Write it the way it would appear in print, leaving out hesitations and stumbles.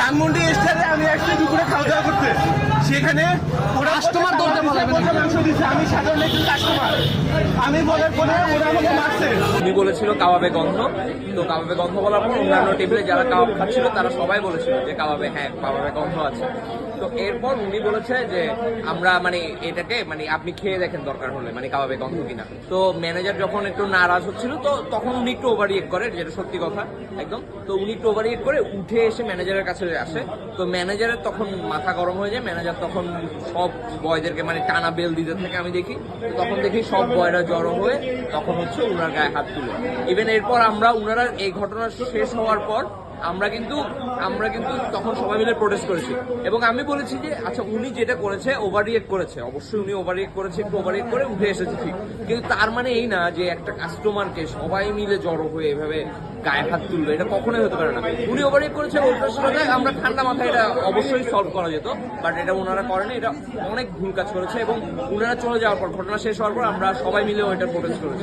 ধানমন্ডি স্টারে আমি একটু দুপুরে খাওয়া দাওয়া করতে, সেখানে কাস্টমার দরজা মাংস দিচ্ছে, আমি সাধারণ একটু কাস্টমার, আমি বলার পরে ওরা আমাকে মারছে। উনি বলেছিল কাবাবে গন্ধ, তো কাবাবে গন্ধ বলার পর অন্যান্য টেবিলে যারা কাবাব খাচ্ছিল তারা সবাই বলেছিল যে কাবাবে, হ্যাঁ কাবাবে গন্ধ আছে। তো এরপর উনি বলেছে যে আমরা মানে এটাকে মানে আপনি খেয়ে দেখেন দরকার হলে মানে কাবাবে গন্ধ কিনা। তো ম্যানেজার যখন একটু নারাজ হচ্ছিল তো তখন উনি একটু ওভার রিয়েক্ট করে, যেটা সত্যি কথা একদম। তো উনি একটু ওভার রিয়েক্ট করে উঠে এসে ম্যানেজারের কাছে আসে। তো ম্যানেজারের তখন মাথা গরম হয়ে যায়, ম্যানেজার তখন সব বয়দেরকে মানে টানা বেল দিতে থাকে আমি দেখি। তো তখন দেখি সব বয়রা জড়ো হয়ে তখন হচ্ছে উনার গায়ে হাত তুলে। ইভেন এরপর আমরা উনারা এই ঘটনা শেষ হওয়ার পর আমরা কিন্তু তখন সবাই মিলে প্রোটেস্ট করেছি এবং আমি বলেছি যে আচ্ছা উনি যেটা করেছে ওভার রিয়েক্ট করেছে, অবশ্যই উনি ওভার রিয়েক্ট করেছে, একটু ওভার রিয়েক্ট করে উঠে এসেছে ঠিক, কিন্তু তার মানে এই না যে একটা কাস্টমারকে সবাই মিলে জড়ো হয়ে এভাবে গায়ে হাত তুলবে, এটা কখনোই হতে পারে না। উনি ওভার রিয়েক্ট করেছে, ওটার সাথে আমরা ঠান্ডা মাথায় এটা অবশ্যই সলভ করা যেত, বাট এটা ওনারা করেনি, এটা অনেক ভুল কাজ করেছে। এবং ওনারা চলে যাওয়ার পর, ঘটনা শেষ হওয়ার পর আমরা সবাই মিলে ওইটা প্রোটেস্ট করেছি।